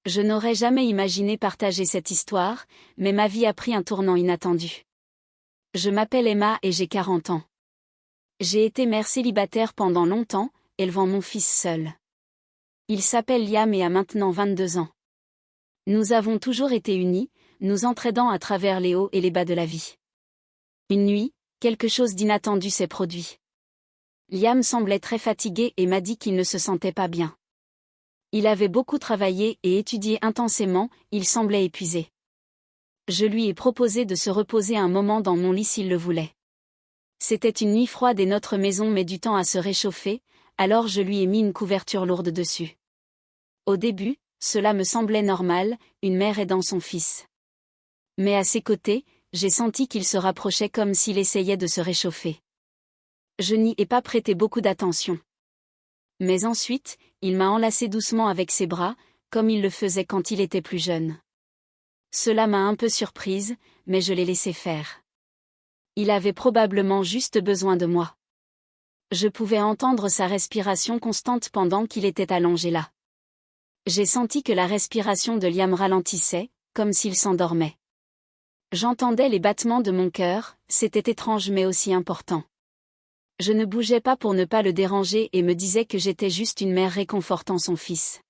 Je n'aurais jamais imaginé partager cette histoire, mais ma vie a pris un tournant inattendu. Je m'appelle Emma et j'ai 40 ans. J'ai été mère célibataire pendant longtemps, élevant mon fils seul. Il s'appelle Liam et a maintenant 22 ans. Nous avons toujours été unis, nous entraidant à travers les hauts et les bas de la vie. Une nuit, quelque chose d'inattendu s'est produit. Liam semblait très fatigué et m'a dit qu'il ne se sentait pas bien. Il avait beaucoup travaillé et étudié intensément, il semblait épuisé. Je lui ai proposé de se reposer un moment dans mon lit s'il le voulait. C'était une nuit froide et notre maison met du temps à se réchauffer, alors je lui ai mis une couverture lourde dessus. Au début, cela me semblait normal, une mère aidant son fils. Mais à ses côtés, j'ai senti qu'il se rapprochait comme s'il essayait de se réchauffer. Je n'y ai pas prêté beaucoup d'attention. Mais ensuite, il m'a enlacé doucement avec ses bras, comme il le faisait quand il était plus jeune. Cela m'a un peu surprise, mais je l'ai laissé faire. Il avait probablement juste besoin de moi. Je pouvais entendre sa respiration constante pendant qu'il était allongé là. J'ai senti que la respiration de Liam ralentissait, comme s'il s'endormait. J'entendais les battements de mon cœur, c'était étrange mais aussi important. Je ne bougeais pas pour ne pas le déranger et me disais que j'étais juste une mère réconfortant son fils.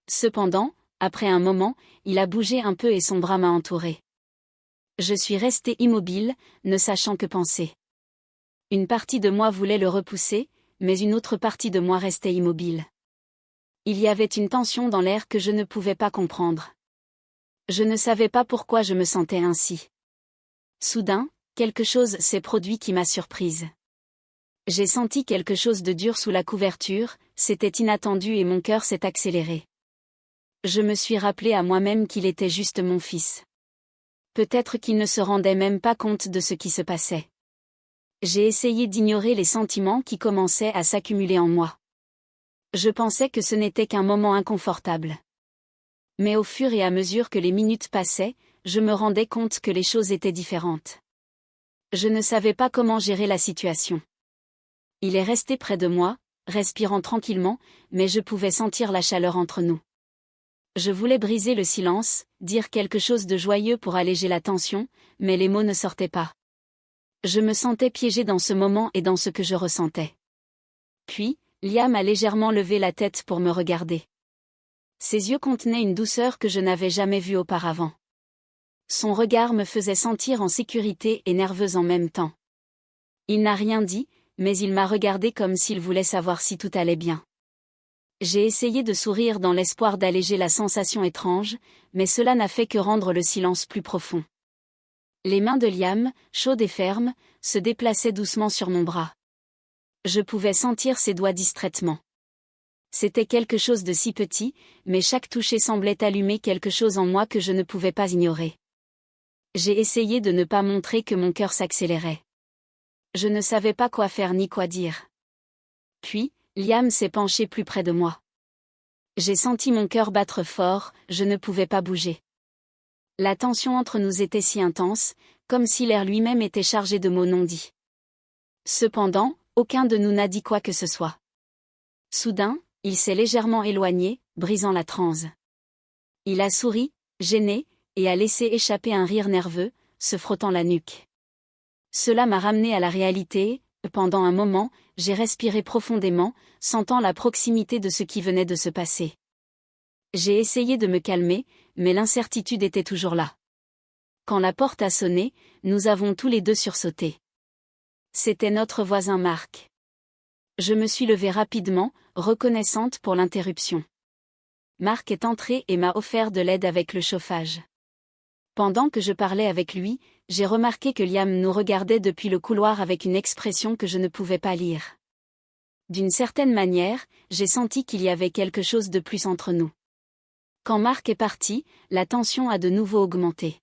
Cependant, après un moment, il a bougé un peu et son bras m'a entouré. Je suis restée immobile, ne sachant que penser. Une partie de moi voulait le repousser, mais une autre partie de moi restait immobile. Il y avait une tension dans l'air que je ne pouvais pas comprendre. Je ne savais pas pourquoi je me sentais ainsi. Soudain, quelque chose s'est produit qui m'a surprise. J'ai senti quelque chose de dur sous la couverture, c'était inattendu et mon cœur s'est accéléré. Je me suis rappelé à moi-même qu'il était juste mon fils. Peut-être qu'il ne se rendait même pas compte de ce qui se passait. J'ai essayé d'ignorer les sentiments qui commençaient à s'accumuler en moi. Je pensais que ce n'était qu'un moment inconfortable. Mais au fur et à mesure que les minutes passaient, je me rendais compte que les choses étaient différentes. Je ne savais pas comment gérer la situation. Il est resté près de moi, respirant tranquillement, mais je pouvais sentir la chaleur entre nous. Je voulais briser le silence, dire quelque chose de joyeux pour alléger la tension, mais les mots ne sortaient pas. Je me sentais piégée dans ce moment et dans ce que je ressentais. Puis, Liam a légèrement levé la tête pour me regarder. Ses yeux contenaient une douceur que je n'avais jamais vue auparavant. Son regard me faisait sentir en sécurité et nerveuse en même temps. Il n'a rien dit, mais il m'a regardé comme s'il voulait savoir si tout allait bien. J'ai essayé de sourire dans l'espoir d'alléger la sensation étrange, mais cela n'a fait que rendre le silence plus profond. Les mains de Liam, chaudes et fermes, se déplaçaient doucement sur mon bras. Je pouvais sentir ses doigts distraitement. C'était quelque chose de si petit, mais chaque toucher semblait allumer quelque chose en moi que je ne pouvais pas ignorer. J'ai essayé de ne pas montrer que mon cœur s'accélérait. Je ne savais pas quoi faire ni quoi dire. Puis, Liam s'est penché plus près de moi. J'ai senti mon cœur battre fort, je ne pouvais pas bouger. La tension entre nous était si intense, comme si l'air lui-même était chargé de mots non dits. Cependant, aucun de nous n'a dit quoi que ce soit. Soudain, il s'est légèrement éloigné, brisant la transe. Il a souri, gêné, et a laissé échapper un rire nerveux, se frottant la nuque. Cela m'a ramené à la réalité, et pendant un moment, j'ai respiré profondément, sentant la proximité de ce qui venait de se passer. J'ai essayé de me calmer, mais l'incertitude était toujours là. Quand la porte a sonné, nous avons tous les deux sursauté. C'était notre voisin Marc. Je me suis levée rapidement, reconnaissante pour l'interruption. Marc est entré et m'a offert de l'aide avec le chauffage. Pendant que je parlais avec lui, j'ai remarqué que Liam nous regardait depuis le couloir avec une expression que je ne pouvais pas lire. D'une certaine manière, j'ai senti qu'il y avait quelque chose de plus entre nous. Quand Marc est parti, la tension a de nouveau augmenté.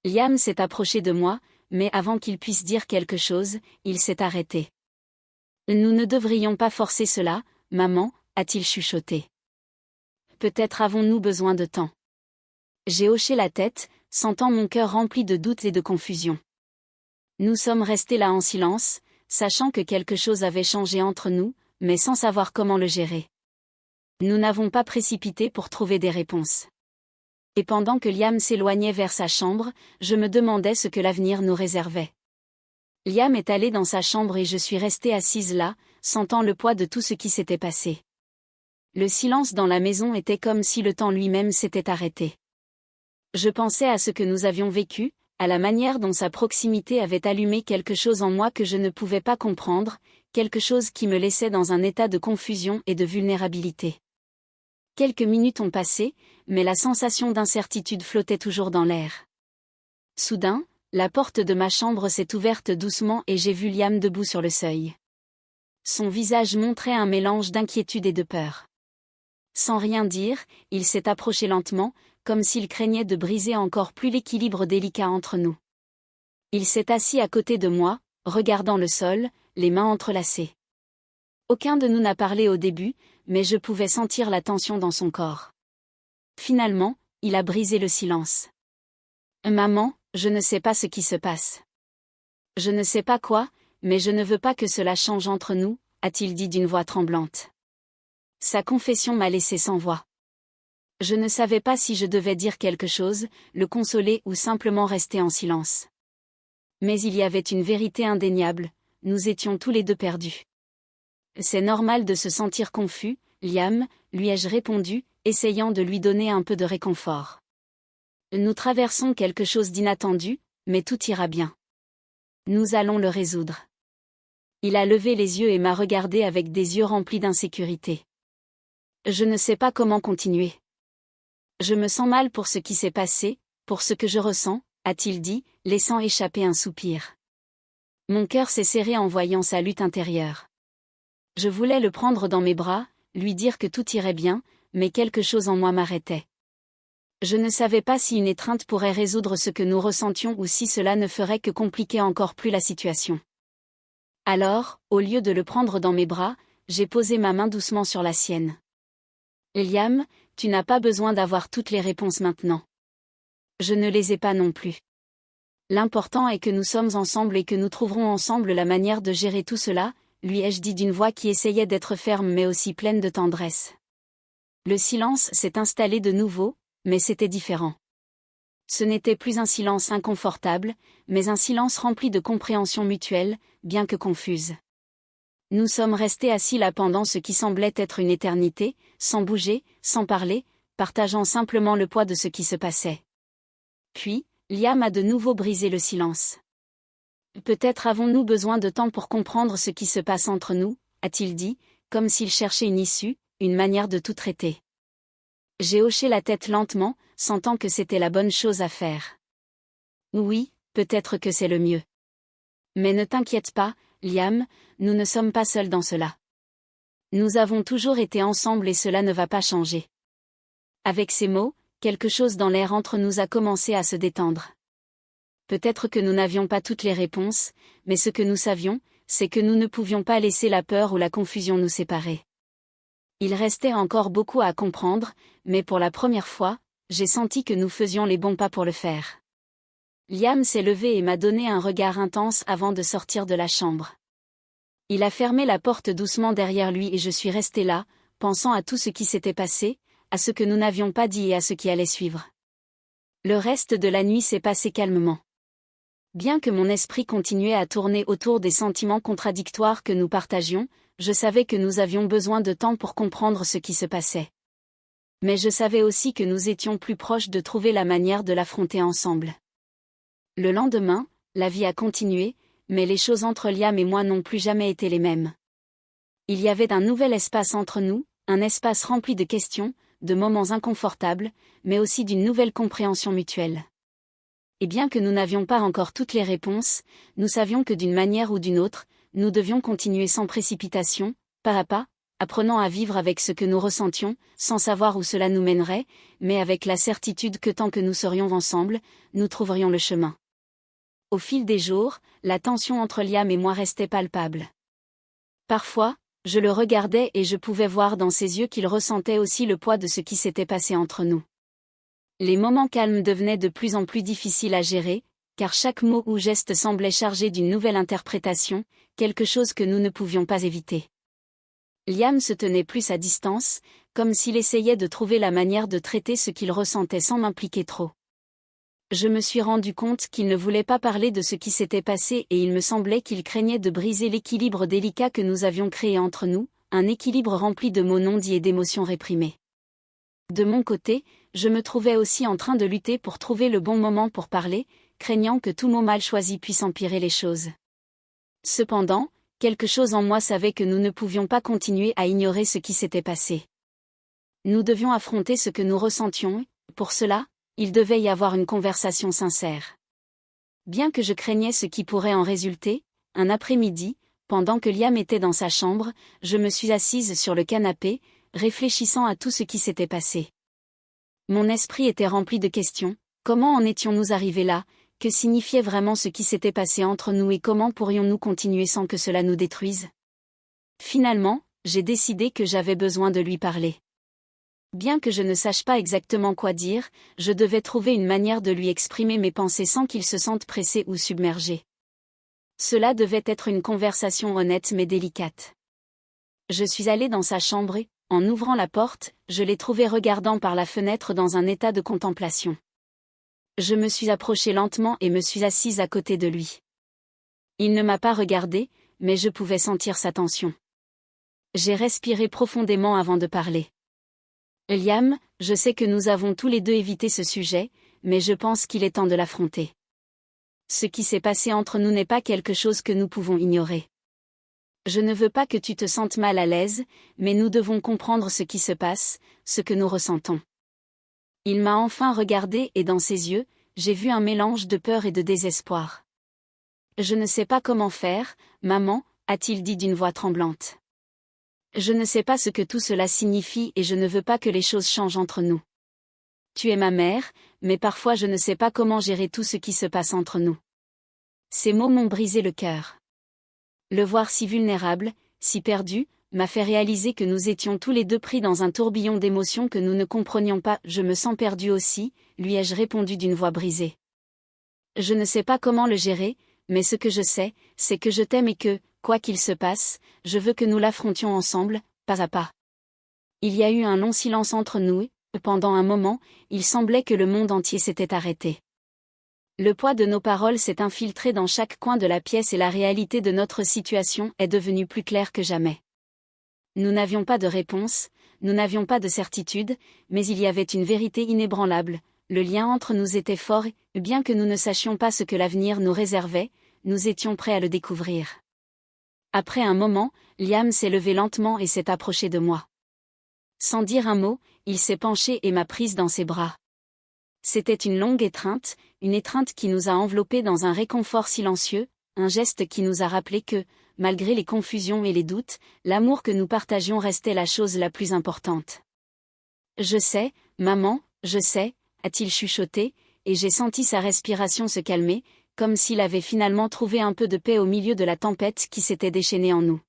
Liam s'est approché de moi, mais avant qu'il puisse dire quelque chose, il s'est arrêté. « Nous ne devrions pas forcer cela, maman », a-t-il chuchoté. « Peut-être avons-nous besoin de temps. » J'ai hoché la tête, sentant mon cœur rempli de doutes et de confusion. Nous sommes restés là en silence, sachant que quelque chose avait changé entre nous, mais sans savoir comment le gérer. Nous n'avons pas précipité pour trouver des réponses. Et pendant que Liam s'éloignait vers sa chambre, je me demandais ce que l'avenir nous réservait. Liam est allé dans sa chambre et je suis restée assise là, sentant le poids de tout ce qui s'était passé. Le silence dans la maison était comme si le temps lui-même s'était arrêté. Je pensais à ce que nous avions vécu, à la manière dont sa proximité avait allumé quelque chose en moi que je ne pouvais pas comprendre, quelque chose qui me laissait dans un état de confusion et de vulnérabilité. Quelques minutes ont passé, mais la sensation d'incertitude flottait toujours dans l'air. Soudain, la porte de ma chambre s'est ouverte doucement et j'ai vu Liam debout sur le seuil. Son visage montrait un mélange d'inquiétude et de peur. Sans rien dire, il s'est approché lentement, comme s'il craignait de briser encore plus l'équilibre délicat entre nous. Il s'est assis à côté de moi, regardant le sol, les mains entrelacées. Aucun de nous n'a parlé au début, mais je pouvais sentir la tension dans son corps. Finalement, il a brisé le silence. « Maman, je ne sais pas ce qui se passe. Je ne sais pas quoi, mais je ne veux pas que cela change entre nous, » a-t-il dit d'une voix tremblante. Sa confession m'a laissé sans voix. Je ne savais pas si je devais dire quelque chose, le consoler ou simplement rester en silence. Mais il y avait une vérité indéniable, nous étions tous les deux perdus. C'est normal de se sentir confus, Liam, lui ai-je répondu, essayant de lui donner un peu de réconfort. Nous traversons quelque chose d'inattendu, mais tout ira bien. Nous allons le résoudre. Il a levé les yeux et m'a regardé avec des yeux remplis d'insécurité. Je ne sais pas comment continuer. Je me sens mal pour ce qui s'est passé, pour ce que je ressens, a-t-il dit, laissant échapper un soupir. Mon cœur s'est serré en voyant sa lutte intérieure. Je voulais le prendre dans mes bras, lui dire que tout irait bien, mais quelque chose en moi m'arrêtait. Je ne savais pas si une étreinte pourrait résoudre ce que nous ressentions ou si cela ne ferait que compliquer encore plus la situation. Alors, au lieu de le prendre dans mes bras, j'ai posé ma main doucement sur la sienne. Liam, tu n'as pas besoin d'avoir toutes les réponses maintenant. Je ne les ai pas non plus. L'important est que nous sommes ensemble et que nous trouverons ensemble la manière de gérer tout cela, lui ai-je dit d'une voix qui essayait d'être ferme mais aussi pleine de tendresse. Le silence s'est installé de nouveau, mais c'était différent. Ce n'était plus un silence inconfortable, mais un silence rempli de compréhension mutuelle, bien que confuse. Nous sommes restés assis là pendant ce qui semblait être une éternité, sans bouger, sans parler, partageant simplement le poids de ce qui se passait. Puis, Liam a de nouveau brisé le silence. « Peut-être avons-nous besoin de temps pour comprendre ce qui se passe entre nous, » a-t-il dit, comme s'il cherchait une issue, une manière de tout traiter. J'ai hoché la tête lentement, sentant que c'était la bonne chose à faire. Oui, peut-être que c'est le mieux. Mais ne t'inquiète pas, Liam, nous ne sommes pas seuls dans cela. Nous avons toujours été ensemble et cela ne va pas changer. Avec ces mots, quelque chose dans l'air entre nous a commencé à se détendre. Peut-être que nous n'avions pas toutes les réponses, mais ce que nous savions, c'est que nous ne pouvions pas laisser la peur ou la confusion nous séparer. Il restait encore beaucoup à comprendre, mais pour la première fois, j'ai senti que nous faisions les bons pas pour le faire. Liam s'est levé et m'a donné un regard intense avant de sortir de la chambre. Il a fermé la porte doucement derrière lui et je suis restée là, pensant à tout ce qui s'était passé, à ce que nous n'avions pas dit et à ce qui allait suivre. Le reste de la nuit s'est passé calmement. Bien que mon esprit continuait à tourner autour des sentiments contradictoires que nous partagions, je savais que nous avions besoin de temps pour comprendre ce qui se passait. Mais je savais aussi que nous étions plus proches de trouver la manière de l'affronter ensemble. Le lendemain, la vie a continué, mais les choses entre Liam et moi n'ont plus jamais été les mêmes. Il y avait un nouvel espace entre nous, un espace rempli de questions, de moments inconfortables, mais aussi d'une nouvelle compréhension mutuelle. Et bien que nous n'avions pas encore toutes les réponses, nous savions que d'une manière ou d'une autre, nous devions continuer sans précipitation, pas à pas, apprenant à vivre avec ce que nous ressentions, sans savoir où cela nous mènerait, mais avec la certitude que tant que nous serions ensemble, nous trouverions le chemin. Au fil des jours, la tension entre Liam et moi restait palpable. Parfois, je le regardais et je pouvais voir dans ses yeux qu'il ressentait aussi le poids de ce qui s'était passé entre nous. Les moments calmes devenaient de plus en plus difficiles à gérer, car chaque mot ou geste semblait chargé d'une nouvelle interprétation, quelque chose que nous ne pouvions pas éviter. Liam se tenait plus à distance, comme s'il essayait de trouver la manière de traiter ce qu'il ressentait sans m'impliquer trop. Je me suis rendu compte qu'il ne voulait pas parler de ce qui s'était passé et il me semblait qu'il craignait de briser l'équilibre délicat que nous avions créé entre nous, un équilibre rempli de mots non dits et d'émotions réprimées. De mon côté, je me trouvais aussi en train de lutter pour trouver le bon moment pour parler, craignant que tout mot mal choisi puisse empirer les choses. Cependant, quelque chose en moi savait que nous ne pouvions pas continuer à ignorer ce qui s'était passé. Nous devions affronter ce que nous ressentions, pour cela, il devait y avoir une conversation sincère. Bien que je craignais ce qui pourrait en résulter, un après-midi, pendant que Liam était dans sa chambre, je me suis assise sur le canapé, réfléchissant à tout ce qui s'était passé. Mon esprit était rempli de questions. Comment en étions-nous arrivés là? Que signifiait vraiment ce qui s'était passé entre nous et comment pourrions-nous continuer sans que cela nous détruise? Finalement, j'ai décidé que j'avais besoin de lui parler. Bien que je ne sache pas exactement quoi dire, je devais trouver une manière de lui exprimer mes pensées sans qu'il se sente pressé ou submergé. Cela devait être une conversation honnête mais délicate. Je suis allée dans sa chambre et, en ouvrant la porte, je l'ai trouvé regardant par la fenêtre dans un état de contemplation. Je me suis approchée lentement et me suis assise à côté de lui. Il ne m'a pas regardée, mais je pouvais sentir sa tension. J'ai respiré profondément avant de parler. Liam, je sais que nous avons tous les deux évité ce sujet, mais je pense qu'il est temps de l'affronter. Ce qui s'est passé entre nous n'est pas quelque chose que nous pouvons ignorer. Je ne veux pas que tu te sentes mal à l'aise, mais nous devons comprendre ce qui se passe, ce que nous ressentons. Il m'a enfin regardé et dans ses yeux, j'ai vu un mélange de peur et de désespoir. Je ne sais pas comment faire, maman, a-t-il dit d'une voix tremblante. Je ne sais pas ce que tout cela signifie et je ne veux pas que les choses changent entre nous. Tu es ma mère, mais parfois je ne sais pas comment gérer tout ce qui se passe entre nous. Ces mots m'ont brisé le cœur. Le voir si vulnérable, si perdu, m'a fait réaliser que nous étions tous les deux pris dans un tourbillon d'émotions que nous ne comprenions pas. Je me sens perdu aussi, lui ai-je répondu d'une voix brisée. Je ne sais pas comment le gérer, mais ce que je sais, c'est que je t'aime et que, quoi qu'il se passe, je veux que nous l'affrontions ensemble, pas à pas. Il y a eu un long silence entre nous et, pendant un moment, il semblait que le monde entier s'était arrêté. Le poids de nos paroles s'est infiltré dans chaque coin de la pièce et la réalité de notre situation est devenue plus claire que jamais. Nous n'avions pas de réponse, nous n'avions pas de certitude, mais il y avait une vérité inébranlable, le lien entre nous était fort et, bien que nous ne sachions pas ce que l'avenir nous réservait, nous étions prêts à le découvrir. Après un moment, Liam s'est levé lentement et s'est approché de moi. Sans dire un mot, il s'est penché et m'a prise dans ses bras. C'était une longue étreinte, une étreinte qui nous a enveloppés dans un réconfort silencieux, un geste qui nous a rappelé que, malgré les confusions et les doutes, l'amour que nous partagions restait la chose la plus importante. Je sais, maman, je sais, a-t-il chuchoté, et j'ai senti sa respiration se calmer, comme s'il avait finalement trouvé un peu de paix au milieu de la tempête qui s'était déchaînée en nous.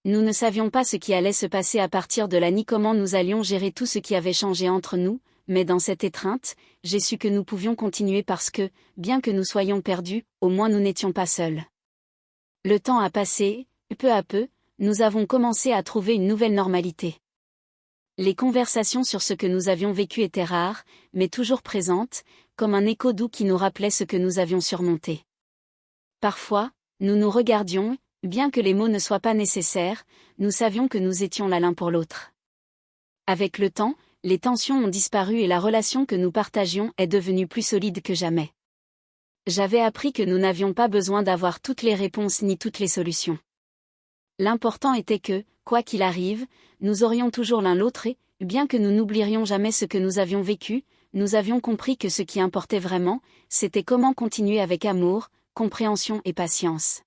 Nous ne savions pas ce qui allait se passer à partir de là ni comment nous allions gérer tout ce qui avait changé entre nous, mais dans cette étreinte, j'ai su que nous pouvions continuer parce que, bien que nous soyons perdus, au moins nous n'étions pas seuls. Le temps a passé, peu à peu, nous avons commencé à trouver une nouvelle normalité. Les conversations sur ce que nous avions vécu étaient rares, mais toujours présentes, comme un écho doux qui nous rappelait ce que nous avions surmonté. Parfois, nous nous regardions, bien que les mots ne soient pas nécessaires, nous savions que nous étions là l'un pour l'autre. Avec le temps, les tensions ont disparu et la relation que nous partagions est devenue plus solide que jamais. J'avais appris que nous n'avions pas besoin d'avoir toutes les réponses ni toutes les solutions. L'important était que, quoi qu'il arrive, nous aurions toujours l'un l'autre et, bien que nous n'oublierions jamais ce que nous avions vécu, nous avions compris que ce qui importait vraiment, c'était comment continuer avec amour, compréhension et patience.